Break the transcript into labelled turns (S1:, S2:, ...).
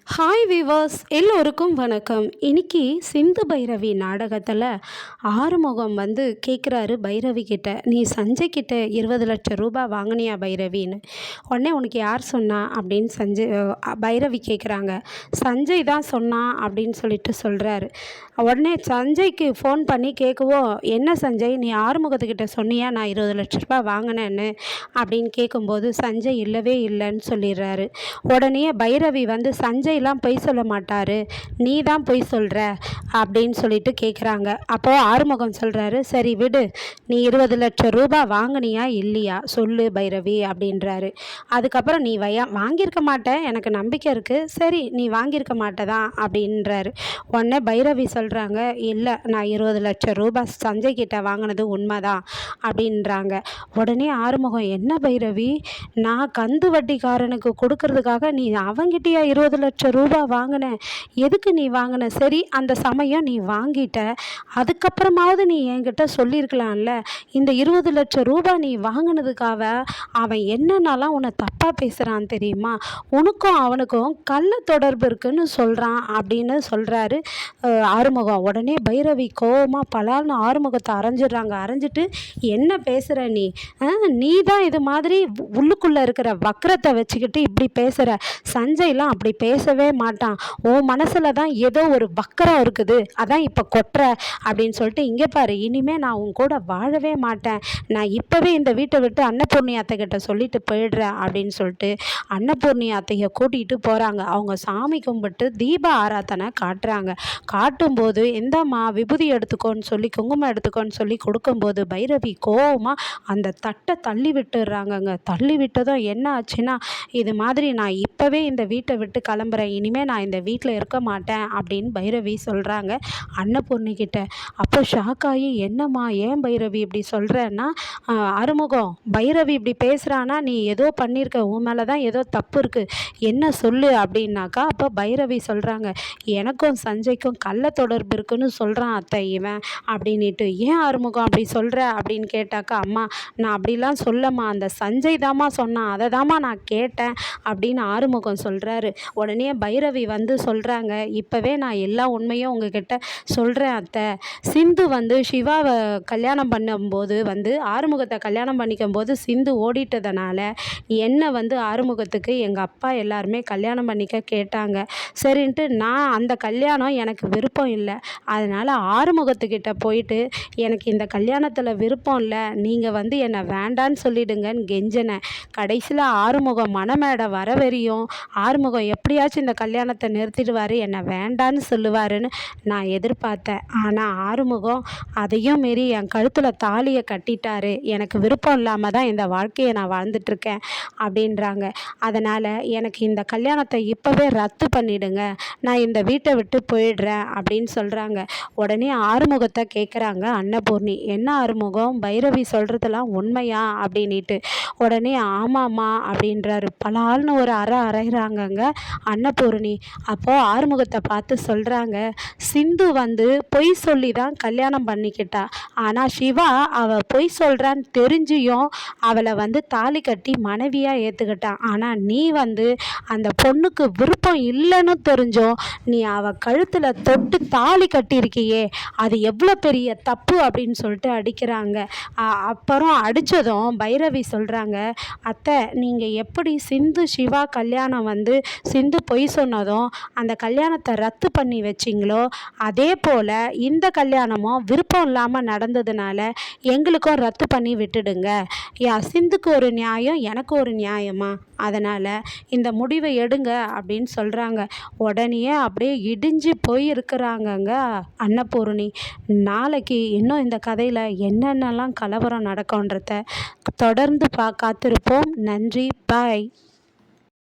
S1: Hi viewers எல்லோருக்கும் வணக்கம். இன்னைக்கு சிந்து பைரவி நாடகத்தில் ஆறுமுகம் வந்து கேட்குறாரு பைரவி கிட்ட, நீ சஞ்சய் கிட்ட 20 லட்சம் ரூபாய் வாங்கினியா பைரவின்னு. உடனே உனக்கு யார் சொன்னா அப்படின்னு பைரவி கேட்குறாங்க. சஞ்சய் தான் சொன்னான் அப்படின்னு சொல்லிட்டு சொல்கிறாரு. உடனே சஞ்சய்க்கு ஃபோன் பண்ணி கேட்குவோம், என்ன சஞ்சய் நீ ஆறுமுகத்துக்கிட்ட சொன்னியா நான் 20 லட்ச ரூபாய் வாங்கினேன்னு அப்படின்னு கேட்கும்போது சஞ்சய் இல்லவே இல்லைன்னு சொல்லிடுறாரு. உடனே பைரவி வந்து சஞ்சய்லாம் பொய் சொல்ல மாட்டார், நீ தான் பொய் சொல்கிற அப்படின்னு சொல்லிட்டு கேட்குறாங்க. அப்போது ஆறுமுகம் சொல்கிறாரு, சரி விடு, நீ 20 லட்சம் ரூபாய் வாங்கினியா இல்லையா சொல்லு பைரவி அப்படின்றாரு. அதுக்கப்புறம் நீ வாங்கியிருக்க மாட்டேன் எனக்கு நம்பிக்கை இருக்குது, சரி நீ வாங்கியிருக்க மாட்டேதான் அப்படின்றாரு. உடனே பைரவி சொல்கிறாங்க, இல்லை நான் 20 லட்சம் ரூபாய் சஞ்சய் கிட்ட வாங்கினது உண்மைதான் அப்படின்றாங்க. உடனே ஆறுமுகம், என்ன பைரவி, நான் கந்து வட்டிக்காரனுக்கு கொடுக்கறதுக்காக நீ அவங்கிட்டயா 20 லட்சம் ரூபாய் வாங்கின, எதுக்கு நீ வாங்கின, சரி அந்த சமயம் நீ வாங்கிட்ட, அதுக்கப்புறமாவது நீ என்கிட்ட சொல்லியிருக்கலாம்ல, இந்த 20 லட்சம் ரூபாய் நீ வாங்கினதுக்காக அவன் என்னென்னலாம் உன்னை தப்பாக பேசுகிறான் தெரியுமா, உனக்கும் அவனுக்கும் கள்ள தொடர்பு இருக்குன்னு சொல்கிறான் அப்படின்னு சொல்கிறாரு ஆறுமுகம். உடனே பைரவி கோவமாக பலால்னு ஆறுமுகத்தை அரைஞ்சிட்டு, என்ன பேசுகிற நீ தான் இது மாதிரி உள்ளுக்குள்ளே இருக்கிற வக்கரத்தை வச்சுக்கிட்டு இப்படி பேசுகிற, சஞ்சய்லாம் அப்படி பேசவே மாட்டான், உன் மனசில் தான் ஏதோ ஒரு வக்கரம் இருக்குது, அதான் இப்போ கொட்டுற அப்படின்னு சொல்லிட்டு, இங்கே பாரு இனிமேல் நான் உன் கூட வாழவே மாட்டேன், நான் இப்போவே இந்த வீட்டை விட்டு அன்னபூர்ணி அத்தைக்கிட்ட சொல்லிட்டு போயிடுறேன் அப்படின்னு சொல்லிட்டு அன்னபூர்ணி அத்தையை கூட்டிகிட்டு போகிறாங்க. அவங்க சாமி கும்பிட்டு தீப ஆராதனை காட்டும்போது எந்தம்மா விபூதி எடுத்துக்கோன்னு சொல்லி குங்குமம் எடுத்துக்கோன்னு சொல்லி கொடுக்கும்போது பைரவி கோவமாக அந்த தட்டை தள்ளி விட்டுடுறாங்கங்க. தள்ளி விட்டதும் என்ன ஆச்சுன்னா, இது மாதிரி நான் இப்போவே இந்த வீட்டை விட்டு கிளம்புறேன், இனிமேல் நான் இந்த வீட்டில் இருக்க மாட்டேன் அப்படின்னு பைரவி சொல்கிறாங்க அன்னபூர்ணி கிட்ட. அப்போ ஷாக்காகி, என்னம்மா ஏன் பைரவி இப்படி சொல்கிறேன்னா, ஆறுமுகம் பைரவி இப்படி பேசுகிறான்னா நீ ஏதோ பண்ணியிருக்க, உன் மேலே தான் ஏதோ தப்பு இருக்குது, என்ன சொல்லு அப்படின்னாக்கா. அப்போ பைரவி சொல்கிறாங்க, எனக்கும் சஞ்சய்க்கும் கள்ள தொடர்பு இருக்குன்னு சொல்கிறான் அத்தை இவன் அப்படின்ட்டு. ஏன் ஆறுமுகம் அப்படி சொல்கிற அப்படின்னு கேட்டாக்கா, அம்மா நான் அப்படிலாம் சொல்லம்மா, அந்த சஞ்சய் தாம்மா சொன்னான், அதை தாம்மா நான் கேட்டேன் அப்படின்னு ஆறுமுகம் சொல்கிறாரு. உடனே பைரவி வந்து சொல்கிறாங்க, இப்போவே நான் எல்லா உண்மையும் உங்ககிட்ட சொல்கிறேன் அத்தை, சிந்து வந்து சிவாவை கல்யாணம் பண்ணும்போது வந்து ஆறுமுகத்தை கல்யாணம் பண்ணிக்கும் போது சிந்து ஓடிட்டதுனால என்னை வந்து ஆறுமுகத்துக்கு எங்கள் அப்பா எல்லாருமே கல்யாணம் பண்ணிக்க கேட்டாங்க. சரின்ட்டு நான் அந்த கல்யாணம் எனக்கு விருப்பம் இல்லை, அதனால் ஆறுமுகத்துக்கிட்ட போயிட்டு எனக்கு இந்த கல்யாணத்தில் விருப்பம் இல்லை, நீங்கள் வந்து என்னை வேண்டான்னு சொல்லிடுங்கன்னு கெஞ்சினேன். கடைசியில் ஆறுமுகம் மணமேடை வர வரையும் ஆறுமுகம் எப்படியாச்சும் இந்த கல்யாணத்தை நிறுத்திடுவார், என்னை வேண்டான்னு சொல்லுவாருன்னு நான் எதிர்பார்த்தேன். ஆனால் ஆறுமுகம் அதையும் மீறி என் கழுத்தில் தாலியை கட்டிட்டாரு, எனக்கு விருப்பம் இல்லாமல் தான் இந்த வாழ்க்கையை நான் வாழ்ந்துட்டுருக்கேன் அப்படின்றாங்க. அதனால் எனக்கு இந்த கல்யாணத்தை இப்போவே ரத்து பண்ணிடுங்க, நான் இந்த வீட்டை விட்டு போயிடுறேன் அப்படின்னு சொல்கிறாங்க. உடனே ஆறுமுகத்தை கேட்குறாங்க அன்னபூர்ணி, என்ன ஆறுமுகம் பைரவி சொல்கிறதெல்லாம் உண்மையா அப்படின்ட்டு. உடனே ஆமாம்மா அப்படின்றாரு. பலால்னு ஒரு அரைகிறாங்கங்க அன்னபூர்ணி. அப்போது ஆறுமுகத்தை பார்த்து சொல்கிறாங்க, சிந்து வந்து பொய் சொல்லி தான் கல்யாணம் பண்ணிக்கிட்டா, ஆனால் சிவா அவள் பொய் சொல்கிறான்னு தெரிஞ்சியும் அவளை வந்து தாலி கட்டி மனைவியாக ஏற்றுக்கிட்டான். ஆனால் நீ வந்து அந்த பொண்ணுக்கு விருப்பம் இல்லைன்னு தெரிஞ்சும் நீ அவள் கழுத்தில் தொட்டு தாலி கட்டியிருக்கியே, அது எவ்வளோ பெரிய தப்பு அப்படின்னு சொல்லிட்டு அடிக்கிறாங்க. அப்புறம் அடித்ததும் பைரவி சொல்கிறாங்க, அத்தை நீங்கள் எப்படி சிந்து சிவா கல்யாணம் வந்து சிந்து பொய் சொன்னதும் அந்த கல்யாணத்தை ரத்து பண்ணி வச்சிங்களோ, அதே போல் இந்த கல்யாணமும் விருப்பம் இல்லாமல் நடந்ததுனால எங்களுக்கும் ரத்து பண்ணி விட்டுடுங்க, சிந்துக்கு ஒரு நியாயம் எனக்கு ஒரு நியாயமா, அதனால் இந்த முடிவை எடுங்க அப்படின்னு சொல்கிறாங்க. உடனே அப்படியே இடிஞ்சு போய் இருக்கிறாங்கங்க அன்னபூர்ணி. நாளைக்கு இன்னும் இந்த கதையில் என்னென்னலாம் கலவரம் நடக்கும்ன்றத தொடர்ந்து காத்திருப்போம். நன்றி, பாய்.